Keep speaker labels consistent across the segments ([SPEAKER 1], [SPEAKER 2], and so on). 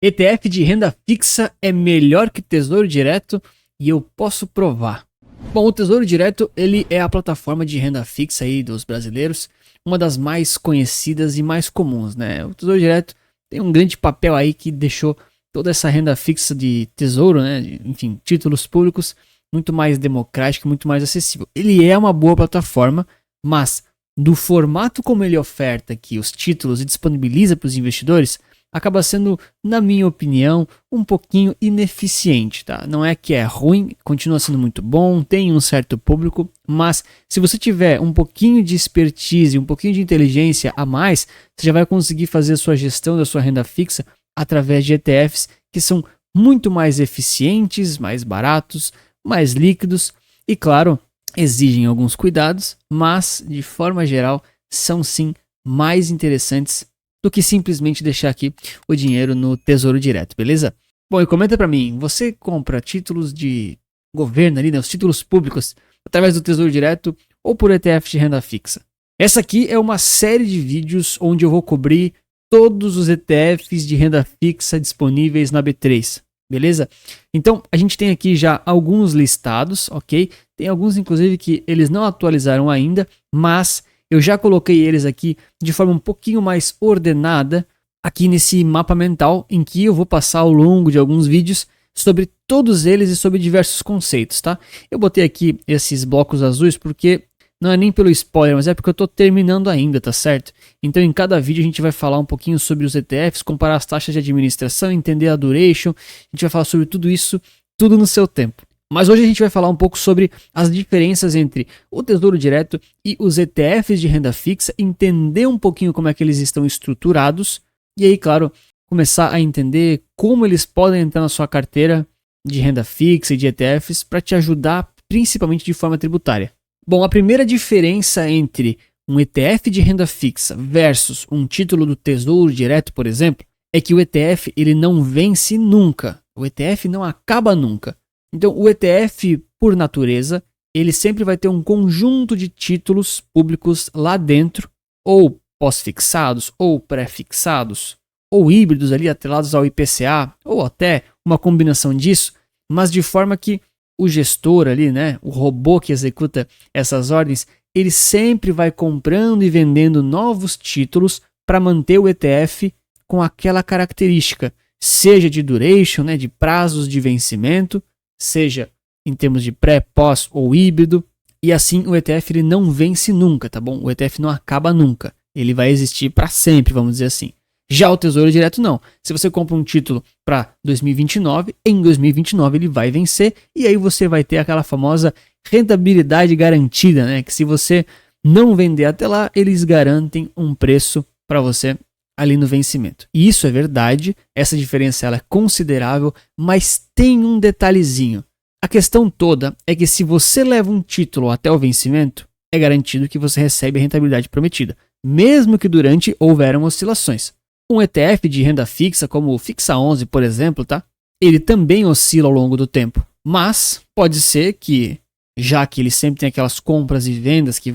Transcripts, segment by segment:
[SPEAKER 1] ETF de renda fixa é melhor que Tesouro Direto e eu posso provar. Bom, o Tesouro Direto ele é a plataforma de renda fixa aí dos brasileiros, uma das mais conhecidas e mais comuns, né? O Tesouro Direto tem um grande papel aí que deixou toda essa renda fixa de tesouro, né? Enfim, títulos públicos muito mais democrático, muito mais acessível. Ele é uma boa plataforma, mas do formato como ele oferta aqui os títulos e disponibiliza para os investidores, acaba sendo, na minha opinião, um pouquinho ineficiente, tá? Não é que é ruim, continua sendo muito bom, tem um certo público, mas se você tiver um pouquinho de expertise, um pouquinho de inteligência a mais, você já vai conseguir fazer a sua gestão da sua renda fixa através de ETFs que são muito mais eficientes, mais baratos, mais líquidos e, claro, exigem alguns cuidados, mas, de forma geral, são sim mais interessantes do que simplesmente deixar aqui o dinheiro no Tesouro Direto, beleza? Bom, e comenta pra mim, você compra títulos de governo ali, né, os títulos públicos, através do Tesouro Direto ou por ETF de renda fixa? Essa aqui é uma série de vídeos onde eu vou cobrir todos os ETFs de renda fixa disponíveis na B3, beleza? Então, a gente tem aqui já alguns listados, ok? Tem alguns, inclusive, que eles não atualizaram ainda, mas eu já coloquei eles aqui de forma um pouquinho mais ordenada aqui nesse mapa mental em que eu vou passar ao longo de alguns vídeos sobre todos eles e sobre diversos conceitos, tá? Eu botei aqui esses blocos azuis porque não é nem pelo spoiler, mas é porque eu estou terminando ainda, tá certo? Então em cada vídeo a gente vai falar um pouquinho sobre os ETFs, comparar as taxas de administração, entender a duration, a gente vai falar sobre tudo isso, tudo no seu tempo. Mas hoje a gente vai falar um pouco sobre as diferenças entre o Tesouro Direto e os ETFs de renda fixa, entender um pouquinho como é que eles estão estruturados e aí, claro, começar a entender como eles podem entrar na sua carteira de renda fixa e de ETFs para te ajudar principalmente de forma tributária. Bom, a primeira diferença entre um ETF de renda fixa versus um título do Tesouro Direto, por exemplo, é que o ETF ele não vence nunca, o ETF não acaba nunca. Então, o ETF, por natureza, ele sempre vai ter um conjunto de títulos públicos lá dentro, ou pós-fixados, ou pré-fixados, ou híbridos ali atrelados ao IPCA, ou até uma combinação disso, mas de forma que o gestor ali, né, o robô que executa essas ordens, ele sempre vai comprando e vendendo novos títulos para manter o ETF com aquela característica, seja de duration, né, de prazos de vencimento, seja em termos de pré, pós ou híbrido, e assim o ETF ele não vence nunca, tá bom? O ETF não acaba nunca, ele vai existir para sempre, vamos dizer assim. Já o Tesouro Direto não, se você compra um título para 2029, em 2029 ele vai vencer, e aí você vai ter aquela famosa rentabilidade garantida, né? Que se você não vender até lá, eles garantem um preço para você ali no vencimento. E isso é verdade, essa diferença ela é considerável, mas tem um detalhezinho. A questão toda é que se você leva um título até o vencimento, é garantido que você recebe a rentabilidade prometida, mesmo que durante houveram oscilações. Um ETF de renda fixa, como o Fixa 11, por exemplo, tá? Ele também oscila ao longo do tempo, mas pode ser que, já que ele sempre tem aquelas compras e vendas que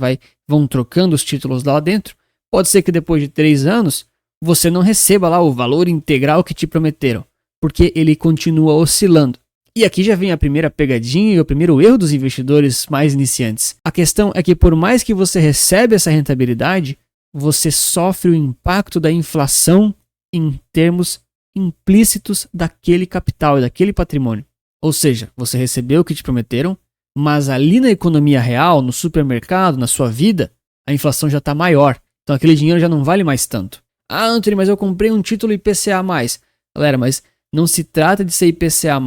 [SPEAKER 1] vão trocando os títulos lá dentro, pode ser que depois de 3 anos você não receba lá o valor integral que te prometeram, porque ele continua oscilando. E aqui já vem a primeira pegadinha e o primeiro erro dos investidores mais iniciantes. A questão é que por mais que você recebe essa rentabilidade, você sofre o impacto da inflação em termos implícitos daquele capital e daquele patrimônio. Ou seja, você recebeu o que te prometeram, mas ali na economia real, no supermercado, na sua vida, a inflação já está maior. Então aquele dinheiro já não vale mais tanto. Ah, Anthony, mas eu comprei um título IPCA+. Galera, mas não se trata de ser IPCA+,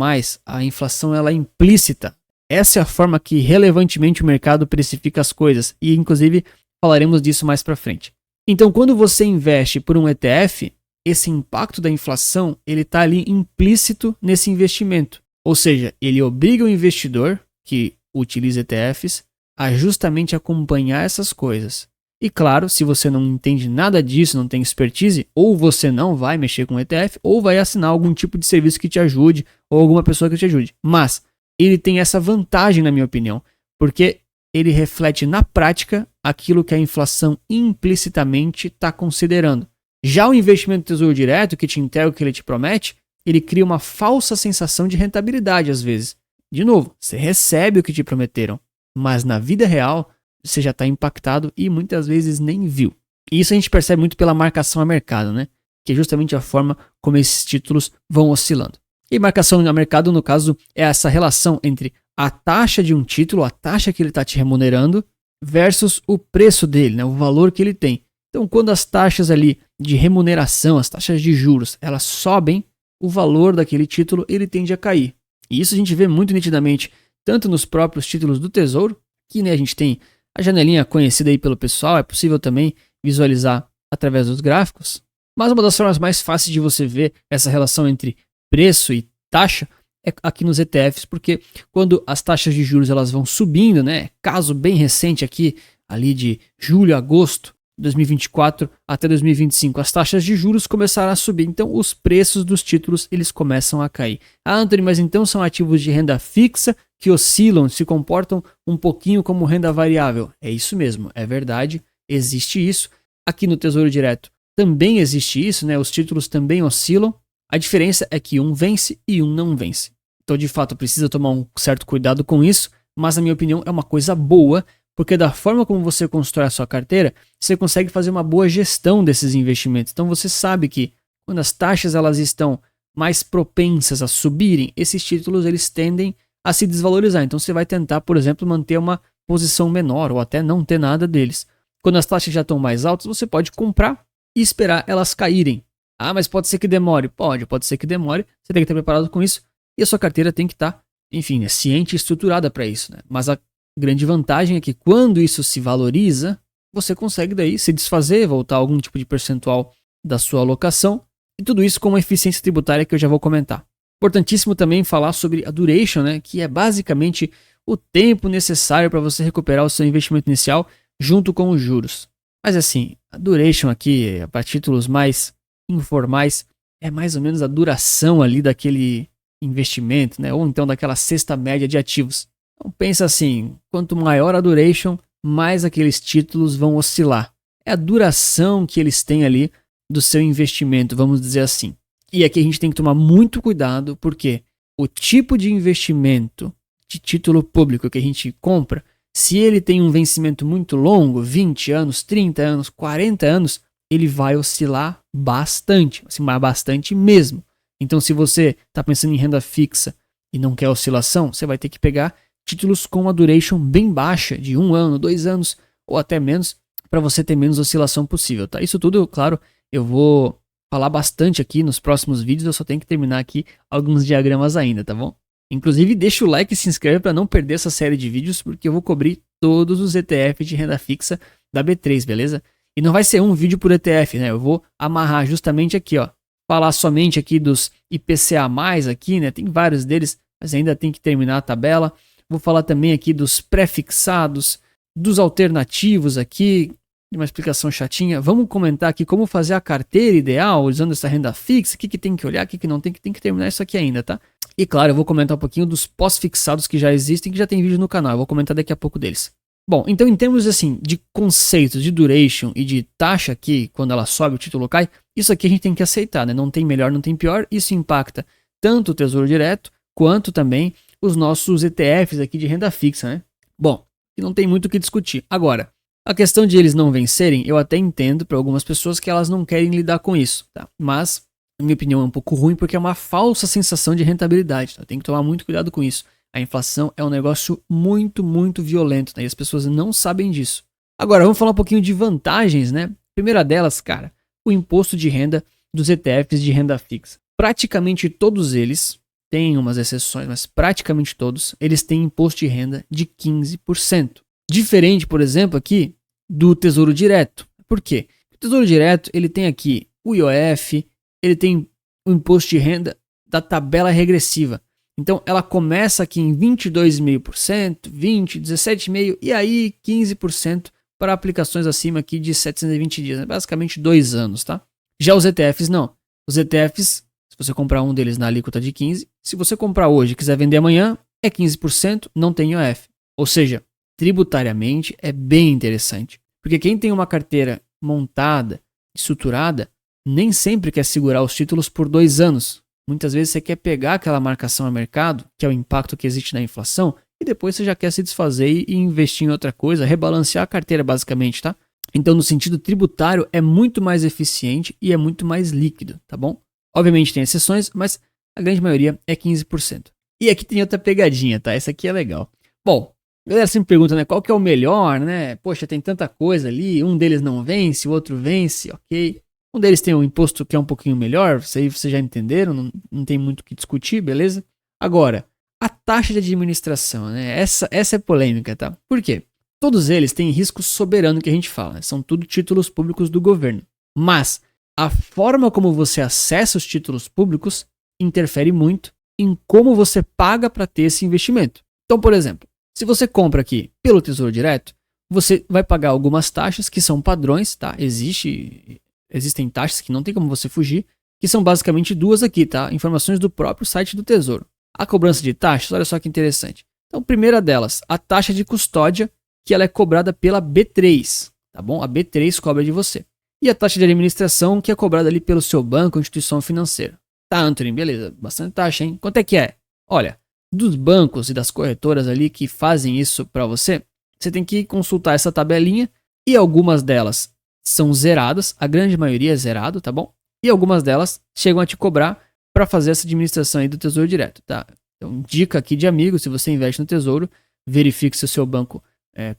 [SPEAKER 1] a inflação ela é implícita. Essa é a forma que relevantemente o mercado precifica as coisas e inclusive falaremos disso mais para frente. Então quando você investe por um ETF, esse impacto da inflação ele está ali implícito nesse investimento. Ou seja, ele obriga o investidor que utiliza ETFs a justamente acompanhar essas coisas. E claro, se você não entende nada disso, não tem expertise, ou você não vai mexer com ETF, ou vai assinar algum tipo de serviço que te ajude, ou alguma pessoa que te ajude. Mas ele tem essa vantagem, na minha opinião, porque ele reflete na prática aquilo que a inflação implicitamente está considerando. Já o investimento do Tesouro Direto, que te entrega o que ele te promete, ele cria uma falsa sensação de rentabilidade às vezes. De novo, você recebe o que te prometeram, mas na vida real você já está impactado e muitas vezes nem viu. E isso a gente percebe muito pela marcação a mercado, né? Que é justamente a forma como esses títulos vão oscilando. E marcação a mercado, no caso, é essa relação entre a taxa de um título, a taxa que ele está te remunerando, versus o preço dele, né? O valor que ele tem. Então, quando as taxas ali de remuneração, as taxas de juros, elas sobem, o valor daquele título ele tende a cair. E isso a gente vê muito nitidamente, tanto nos próprios títulos do Tesouro, que né, a gente tem a janelinha conhecida aí pelo pessoal, é possível também visualizar através dos gráficos. Mas uma das formas mais fáceis de você ver essa relação entre preço e taxa é aqui nos ETFs, porque quando as taxas de juros elas vão subindo, né? Caso bem recente aqui, ali de julho a agosto de 2024 até 2025, as taxas de juros começaram a subir, então os preços dos títulos eles começam a cair. Ah, Anthony, mas então são ativos de renda fixa que oscilam, se comportam um pouquinho como renda variável. É isso mesmo, é verdade, existe isso. Aqui no Tesouro Direto também existe isso, né? Os títulos também oscilam. A diferença é que um vence e um não vence. Então, de fato, precisa tomar um certo cuidado com isso, mas, na minha opinião, é uma coisa boa, porque da forma como você constrói a sua carteira, você consegue fazer uma boa gestão desses investimentos. Então, você sabe que quando as taxas elas estão mais propensas a subirem, esses títulos eles tendem a se desvalorizar. Então, você vai tentar, por exemplo, manter uma posição menor ou até não ter nada deles. Quando as taxas já estão mais altas, você pode comprar e esperar elas caírem. Ah, mas pode ser que demore. Pode ser que demore. Você tem que estar preparado com isso. E a sua carteira tem que estar, enfim, né, ciente e estruturada para isso, né? Mas a grande vantagem é que quando isso se valoriza, você consegue daí se desfazer, voltar a algum tipo de percentual da sua alocação. E tudo isso com uma eficiência tributária que eu já vou comentar. Importantíssimo também falar sobre a duration, né? Que é basicamente o tempo necessário para você recuperar o seu investimento inicial junto com os juros. Mas assim, a duration aqui, para títulos mais informais, é mais ou menos a duração ali daquele investimento, né? Ou então daquela cesta média de ativos. Então pensa assim, quanto maior a duration, mais aqueles títulos vão oscilar. É a duração que eles têm ali do seu investimento, vamos dizer assim. E aqui a gente tem que tomar muito cuidado, porque o tipo de investimento de título público que a gente compra, se ele tem um vencimento muito longo, 20 anos, 30 anos, 40 anos, ele vai oscilar bastante, assim, mas bastante mesmo. Então, se você está pensando em renda fixa e não quer oscilação, você vai ter que pegar títulos com uma duration bem baixa, de 1 ano, 2 anos ou até menos, para você ter menos oscilação possível, tá? Isso tudo, claro, eu vou falar bastante aqui nos próximos vídeos, eu só tenho que terminar aqui alguns diagramas ainda, tá bom? Inclusive, deixa o like e se inscreve para não perder essa série de vídeos, porque eu vou cobrir todos os ETFs de renda fixa da B3, beleza? E não vai ser um vídeo por ETF, né? Eu vou amarrar justamente aqui, ó. Falar somente aqui dos IPCA+, aqui, né? Tem vários deles, mas ainda tem que terminar a tabela. Vou falar também aqui dos pré-fixados, dos alternativos aqui, de uma explicação chatinha. Vamos comentar aqui como fazer a carteira ideal usando essa renda fixa, o que tem que olhar, o que não tem que terminar isso aqui ainda, tá? E claro, eu vou comentar um pouquinho dos pós-fixados que já existem, que já tem vídeo no canal. Eu vou comentar daqui a pouco deles. Bom, então em termos assim, de conceitos de duration e de taxa aqui, quando ela sobe o título cai, isso aqui a gente tem que aceitar, né? Não tem melhor, não tem pior. Isso impacta tanto o Tesouro Direto, quanto também os nossos ETFs aqui de renda fixa, né? Bom, não tem muito o que discutir. Agora, a questão de eles não vencerem, eu até entendo para algumas pessoas que elas não querem lidar com isso, tá? Mas, na minha opinião, é um pouco ruim porque é uma falsa sensação de rentabilidade, tá? Tem que tomar muito cuidado com isso. A inflação é um negócio muito, muito violento, né? E as pessoas não sabem disso. Agora, vamos falar um pouquinho de vantagens, né? Primeira delas, cara, o imposto de renda dos ETFs de renda fixa. Praticamente todos eles, tem umas exceções, mas praticamente todos, eles têm imposto de renda de 15%. Diferente, por exemplo, aqui do Tesouro Direto. Por quê? O Tesouro Direto, ele tem aqui o IOF, ele tem o imposto de renda da tabela regressiva. Então, ela começa aqui em 22,5%, 20%, 17,5% e aí 15% para aplicações acima aqui de 720 dias. Né? Basicamente 2 anos, tá? Já os ETFs, não. Os ETFs, se você comprar um deles na alíquota de 15%, se você comprar hoje e quiser vender amanhã, é 15%, não tem IOF. Ou seja, tributariamente é bem interessante. Porque quem tem uma carteira montada, estruturada, nem sempre quer segurar os títulos por 2 anos. Muitas vezes você quer pegar aquela marcação a mercado, que é o impacto que existe na inflação, e depois você já quer se desfazer e investir em outra coisa, rebalancear a carteira basicamente, tá? Então, no sentido tributário, é muito mais eficiente e é muito mais líquido, tá bom? Obviamente tem exceções, mas a grande maioria é 15%. E aqui tem outra pegadinha, tá? Essa aqui é legal. Bom, a galera sempre pergunta, né? Qual que é o melhor, né? Poxa, tem tanta coisa ali, um deles não vence, o outro vence, ok. Um deles tem um imposto que é um pouquinho melhor, isso aí vocês já entenderam, não tem muito o que discutir, beleza? Agora, a taxa de administração, né? Essa é polêmica, tá? Por quê? Todos eles têm risco soberano que a gente fala, né? São tudo títulos públicos do governo. Mas a forma como você acessa os títulos públicos interfere muito em como você paga para ter esse investimento. Então, por exemplo, se você compra aqui pelo Tesouro Direto, você vai pagar algumas taxas que são padrões, tá? Existem taxas que não tem como você fugir, que são basicamente duas aqui, tá? Informações do próprio site do Tesouro. A cobrança de taxas, olha só que interessante. Então, primeira delas, a taxa de custódia, que ela é cobrada pela B3, tá bom? A B3 cobra de você. E a taxa de administração, que é cobrada ali pelo seu banco ou instituição financeira. Tá, Anthony, beleza, bastante taxa, hein? Quanto é que é? Olha, dos bancos e das corretoras ali que fazem isso para você, você tem que consultar essa tabelinha e algumas delas são zeradas, a grande maioria é zerado, tá bom? E algumas delas chegam a te cobrar para fazer essa administração aí do Tesouro Direto, tá? Então, dica aqui de amigo, se você investe no Tesouro, verifique se o seu banco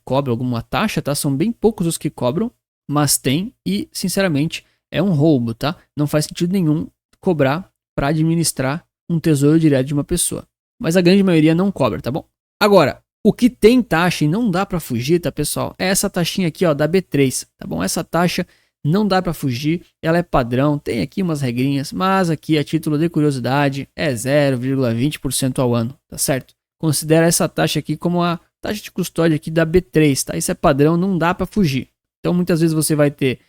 [SPEAKER 1] cobra alguma taxa, tá? São bem poucos os que cobram, mas tem e, sinceramente, é um roubo, tá? Não faz sentido nenhum cobrar para administrar um Tesouro Direto de uma pessoa. Mas a grande maioria não cobra, tá bom? Agora, o que tem taxa e não dá para fugir, tá, pessoal? É essa taxinha aqui, ó, da B3, tá bom? Essa taxa não dá para fugir, ela é padrão, tem aqui umas regrinhas, mas aqui a título de curiosidade é 0,20% ao ano, tá certo? Considera essa taxa aqui como a taxa de custódia aqui da B3, tá? Isso é padrão, não dá para fugir. Então muitas vezes você vai ter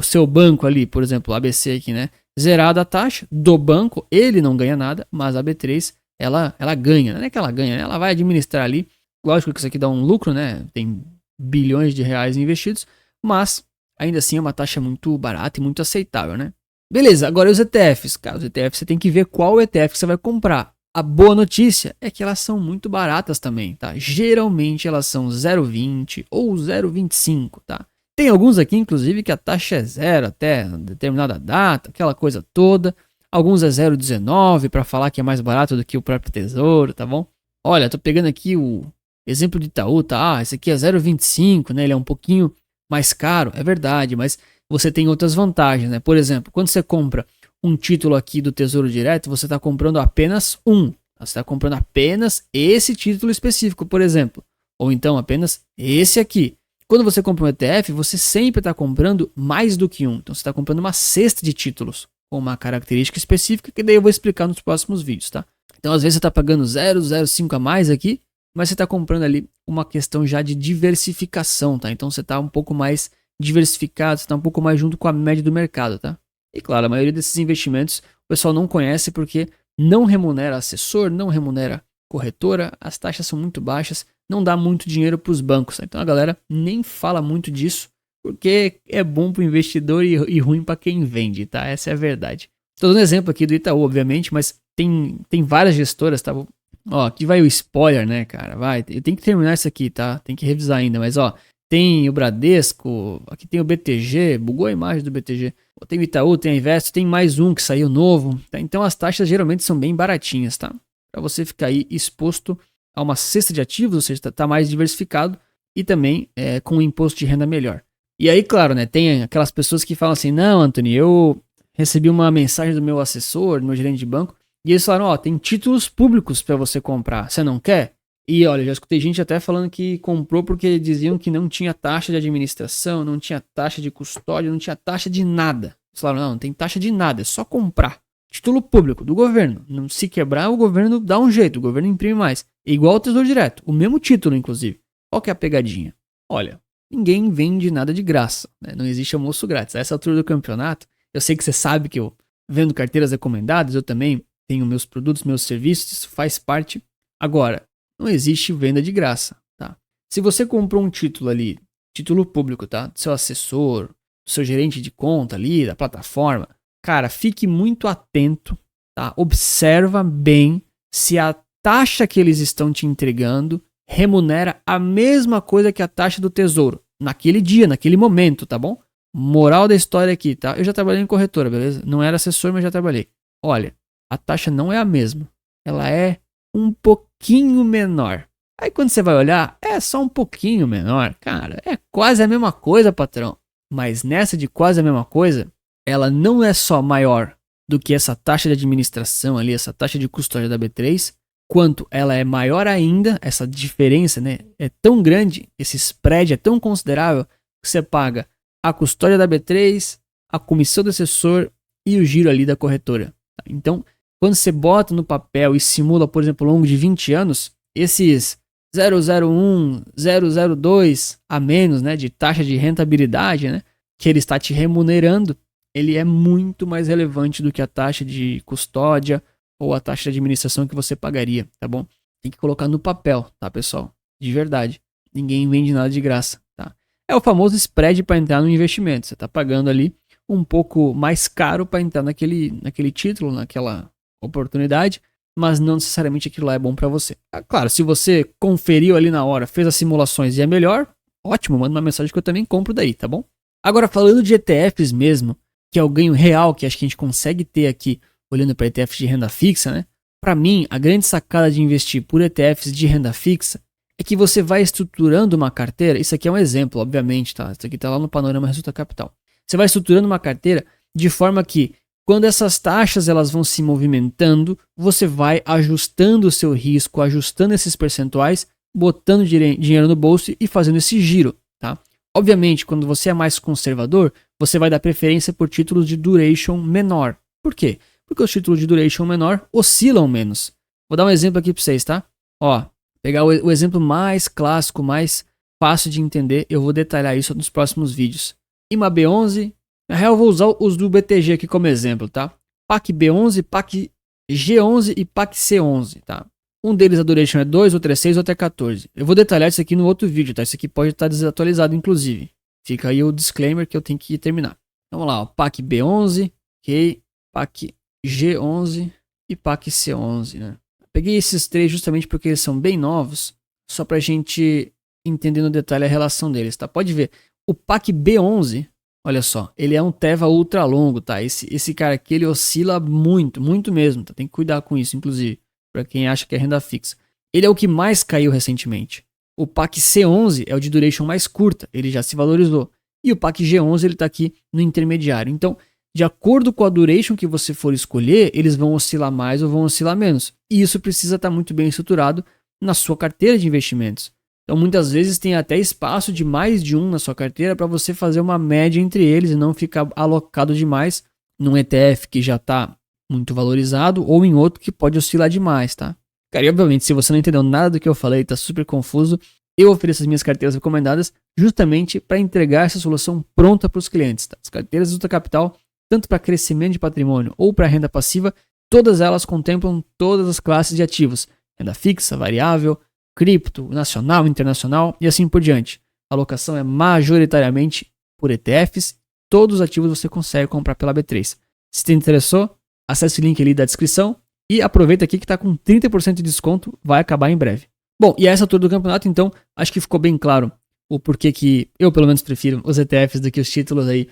[SPEAKER 1] seu banco ali, por exemplo, ABC aqui, né? Zerada a taxa do banco, ele não ganha nada, mas a B3 ela ganha, não é que ela ganha, né? Ela vai administrar ali. Lógico que isso aqui dá um lucro, né? Tem bilhões de reais investidos, mas ainda assim é uma taxa muito barata e muito aceitável, né? Beleza, agora os ETFs. Cara, os ETFs você tem que ver qual ETF que você vai comprar. A boa notícia é que elas são muito baratas também, tá? Geralmente elas são 0,20 ou 0,25, tá? Tem alguns aqui, inclusive, que a taxa é zero até determinada data, aquela coisa toda. Alguns é 0,19 para falar que é mais barato do que o próprio Tesouro, tá bom? Olha, tô pegando aqui o exemplo de Itaú, tá? Ah, esse aqui é 0,25, né? Ele é um pouquinho mais caro, é verdade, mas você tem outras vantagens, né? Por exemplo, quando você compra um título aqui do Tesouro Direto, você está comprando apenas um. Você está comprando apenas esse título específico, por exemplo. Ou então apenas esse aqui. Quando você compra um ETF, você sempre está comprando mais do que um. Então você está comprando uma cesta de títulos com uma característica específica que daí eu vou explicar nos próximos vídeos, tá? Então às vezes você está pagando 0,05 a mais aqui, mas você está comprando ali uma questão já de diversificação, tá? Então você está um pouco mais diversificado, você está um pouco mais junto com a média do mercado, tá? E claro, a maioria desses investimentos o pessoal não conhece porque não remunera assessor, não remunera corretora, as taxas são muito baixas, não dá muito dinheiro para os bancos, tá? Então a galera nem fala muito disso porque é bom para o investidor e ruim para quem vende, tá? Essa é a verdade. Estou dando exemplo aqui do Itaú, obviamente, mas tem várias gestoras, tá? Ó, aqui vai o spoiler, né, cara? Vai, eu tenho que terminar isso aqui, tá? Tem que revisar ainda, mas ó, tem o Bradesco, aqui tem o BTG, bugou a imagem do BTG. Tem o Itaú, tem a Investo, tem mais um que saiu novo, tá? Então as taxas geralmente são bem baratinhas, tá? Para você ficar aí exposto a uma cesta de ativos, ou seja, tá mais diversificado e também com um imposto de renda melhor. E aí, claro, né, tem aquelas pessoas que falam assim, não, Anthony, eu recebi uma mensagem do meu assessor, do meu gerente de banco, e eles falaram, ó, tem títulos públicos para você comprar, você não quer? E olha, já escutei gente até falando que comprou porque diziam que não tinha taxa de administração, não tinha taxa de custódia, não tinha taxa de nada. Eles falaram, não tem taxa de nada, é só comprar. Título público do governo. Não se quebrar, o governo dá um jeito, o governo imprime mais. Igual ao Tesouro Direto, o mesmo título, inclusive. Qual que é a pegadinha? Olha, ninguém vende nada de graça, né? Não existe almoço grátis. A essa altura do campeonato, eu sei que você sabe que eu vendo carteiras recomendadas, eu também tenho meus produtos, meus serviços, isso faz parte. Agora, não existe venda de graça, tá? Se você comprou um título ali, título público, tá? Do seu assessor, do seu gerente de conta ali, da plataforma, cara, fique muito atento, tá? Observa bem se a taxa que eles estão te entregando remunera a mesma coisa que a taxa do tesouro, naquele dia, naquele momento, tá bom? Moral da história aqui, tá? Eu já trabalhei em corretora, beleza? Não era assessor, mas já trabalhei. Olha, a taxa não é a mesma. Ela é um pouquinho menor. Aí quando você vai olhar, é só um pouquinho menor. Cara, é quase a mesma coisa, patrão. Mas nessa de quase a mesma coisa, ela não é só maior do que essa taxa de administração ali, essa taxa de custódia da B3, quanto ela é maior ainda, essa diferença, né, é tão grande, esse spread é tão considerável, que você paga a custódia da B3, a comissão do assessor e o giro ali da corretora. Tá? Então, quando você bota no papel e simula, por exemplo, ao longo de 20 anos, esses 001, 002 a menos, né, de taxa de rentabilidade, né, que ele está te remunerando, ele é muito mais relevante do que a taxa de custódia ou a taxa de administração que você pagaria, tá bom? Tem que colocar no papel, tá, pessoal? De verdade. Ninguém vende nada de graça, tá? É o famoso spread para entrar no investimento. Você está pagando ali um pouco mais caro para entrar naquele título, naquela oportunidade, mas não necessariamente aquilo lá é bom para você. Claro, se você conferiu ali na hora, fez as simulações e é melhor, ótimo, manda uma mensagem que eu também compro daí, tá bom? Agora, falando de ETFs mesmo, que é o ganho real que acho que a gente consegue ter aqui olhando para ETFs de renda fixa, né? Para mim, a grande sacada de investir por ETFs de renda fixa é que você vai estruturando uma carteira. Isso aqui é um exemplo, obviamente, tá? Isso aqui tá lá no Panorama Resulta Capital. Você vai estruturando uma carteira de forma que, quando essas taxas elas vão se movimentando, você vai ajustando o seu risco, ajustando esses percentuais, botando dinheiro no bolso e fazendo esse giro, tá? Obviamente, quando você é mais conservador, você vai dar preferência por títulos de duration menor. Por quê? Porque os títulos de duration menor oscilam menos. Vou dar um exemplo aqui para vocês, tá? Ó, pegar o exemplo mais clássico, mais fácil de entender, eu vou detalhar isso nos próximos vídeos. IMA B11, na real eu vou usar os do BTG aqui como exemplo, tá? PAC B11, PAC G11 e PAC C11, tá? Um deles a duration é 2, outro é 6, outro é 14. Eu vou detalhar isso aqui no outro vídeo, tá? Isso aqui pode estar desatualizado, inclusive. Fica aí o disclaimer que eu tenho que terminar. Vamos lá, ó, PAC B11, ok, PAC G11 e PAC C11, né? Peguei esses três justamente porque eles são bem novos, só pra gente entender no detalhe a relação deles, tá? Pode ver, o PAC B11, olha só, ele é um Teva ultra longo, tá? Esse cara aqui, ele oscila muito, muito mesmo, tá? Tem que cuidar com isso, inclusive, pra quem acha que é renda fixa. Ele é o que mais caiu recentemente. O PAC C11 é o de duration mais curta, ele já se valorizou. E o PAC G11, ele tá aqui no intermediário. Então, de acordo com a duration que você for escolher, eles vão oscilar mais ou vão oscilar menos. E isso precisa estar muito bem estruturado na sua carteira de investimentos. Então, muitas vezes tem até espaço de mais de um na sua carteira para você fazer uma média entre eles e não ficar alocado demais num ETF que já está muito valorizado ou em outro que pode oscilar demais, tá? Cara, e obviamente, se você não entendeu nada do que eu falei, está super confuso, eu ofereço as minhas carteiras recomendadas justamente para entregar essa solução pronta para os clientes, tá? As carteiras Resulta Capital, tanto para crescimento de patrimônio ou para renda passiva, todas elas contemplam todas as classes de ativos, renda fixa, variável, cripto, nacional, internacional e assim por diante. A alocação é majoritariamente por ETFs, todos os ativos você consegue comprar pela B3. Se te interessou, acesse o link ali da descrição e aproveita aqui que está com 30% de desconto, vai acabar em breve. Bom, e a essa altura do campeonato, então, acho que ficou bem claro o porquê que eu pelo menos prefiro os ETFs do que os títulos aí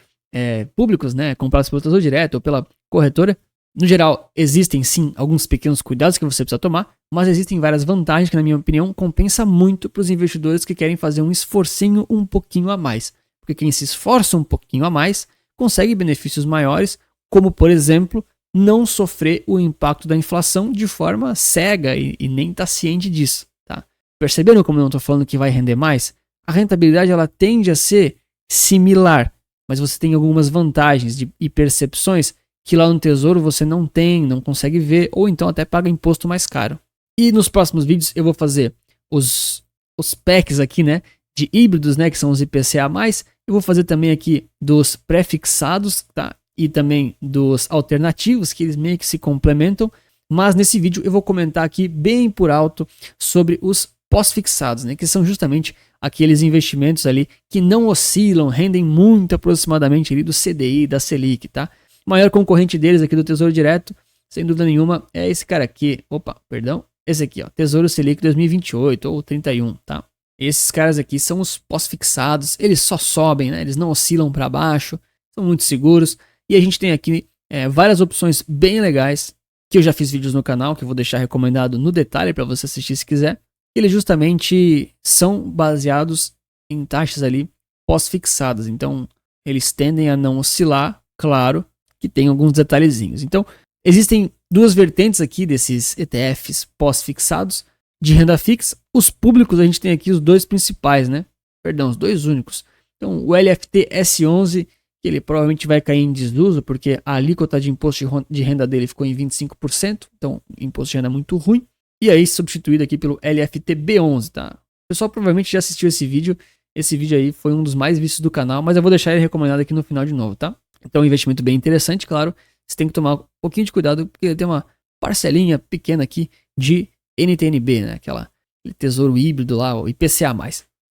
[SPEAKER 1] públicos, né, comprados pelo Tesouro Direto ou pela corretora. No geral, existem sim alguns pequenos cuidados que você precisa tomar, mas existem várias vantagens que, na minha opinião, compensa muito para os investidores que querem fazer um esforcinho um pouquinho a mais. Porque quem se esforça um pouquinho a mais consegue benefícios maiores, como, por exemplo, não sofrer o impacto da inflação de forma cega e nem está ciente disso. Tá? Perceberam como eu não estou falando que vai render mais? A rentabilidade ela tende a ser similar, mas você tem algumas vantagens e percepções que lá no Tesouro você não tem, não consegue ver, ou então até paga imposto mais caro. E nos próximos vídeos eu vou fazer os packs aqui, né, de híbridos, né, que são os IPCA+, eu vou fazer também aqui dos pré-fixados, tá, e também dos alternativos, que eles meio que se complementam, mas nesse vídeo eu vou comentar aqui bem por alto sobre os pós-fixados, né, que são justamente aqueles investimentos ali que não oscilam, rendem muito aproximadamente ali do CDI, da Selic, tá? O maior concorrente deles aqui do Tesouro Direto sem dúvida nenhuma, é esse cara aqui. Opa, perdão. Esse aqui, ó, Tesouro Selic 2028 ou 31, tá? Esses caras aqui são os pós-fixados, eles só sobem, né? Eles não oscilam para baixo, são muito seguros. E a gente tem aqui várias opções bem legais, que eu já fiz vídeos no canal, que eu vou deixar recomendado no detalhe para você assistir se quiser. Eles justamente são baseados em taxas ali pós-fixadas, então eles tendem a não oscilar, claro que tem alguns detalhezinhos. Então, existem duas vertentes aqui desses ETFs pós-fixados de renda fixa. Os públicos, a gente tem aqui os dois principais, né? Perdão, os dois únicos. Então, o LFT S11, que ele provavelmente vai cair em desuso, porque a alíquota de imposto de renda dele ficou em 25%, então imposto de renda é muito ruim. E aí, substituído aqui pelo LFT B11, tá? O pessoal provavelmente já assistiu esse vídeo aí foi um dos mais vistos do canal, mas eu vou deixar ele recomendado aqui no final de novo, tá? Então, é um investimento bem interessante, claro. Você tem que tomar um pouquinho de cuidado, porque tem uma parcelinha pequena aqui de NTNB, né? Aquele tesouro híbrido lá, o IPCA+.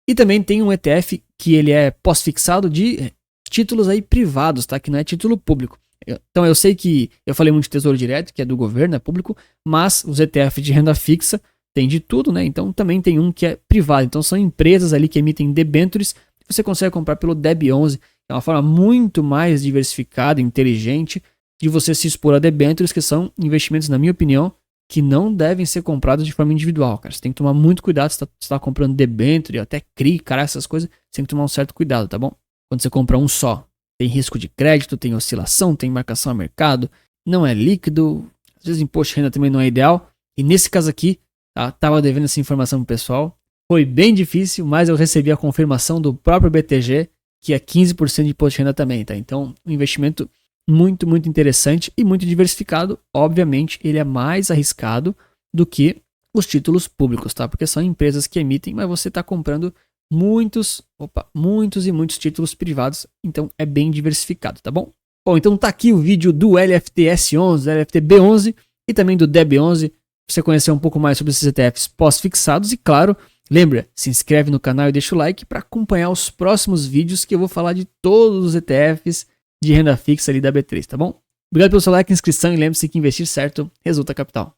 [SPEAKER 1] E também tem um ETF que ele é pós-fixado de títulos aí privados, tá? Que não é título público. Então eu sei que eu falei muito de tesouro direto, que é do governo, é público, mas os ETF de renda fixa tem de tudo, né? Então também tem um que é privado. Então são empresas ali que emitem debêntures que você consegue comprar pelo DEB11. É uma forma muito mais diversificada, inteligente de você se expor a debêntures, que são investimentos, na minha opinião, que não devem ser comprados de forma individual, cara. Você tem que tomar muito cuidado se você está comprando debênture, até CRI, cara, essas coisas, você tem que tomar um certo cuidado, tá bom? Quando você compra um só, tem risco de crédito, tem oscilação, tem marcação a mercado, não é líquido, às vezes imposto de renda também não é ideal. E nesse caso aqui, tá, tava devendo essa informação pro pessoal, foi bem difícil, mas eu recebi a confirmação do próprio BTG, que é 15% de imposto de renda também, tá? Então, um investimento muito, muito interessante e muito diversificado. Obviamente, ele é mais arriscado do que os títulos públicos, tá? Porque são empresas que emitem, mas você está comprando muitos e muitos títulos privados, então é bem diversificado, tá bom? Bom, então tá aqui o vídeo do LFT S11, do LFT B11 e também do DEB11, pra você conhecer um pouco mais sobre esses ETFs pós-fixados e, claro, lembra, se inscreve no canal e deixa o like para acompanhar os próximos vídeos que eu vou falar de todos os ETFs de renda fixa ali da B3, tá bom? Obrigado pelo seu like, inscrição e lembre-se que investir certo resulta capital.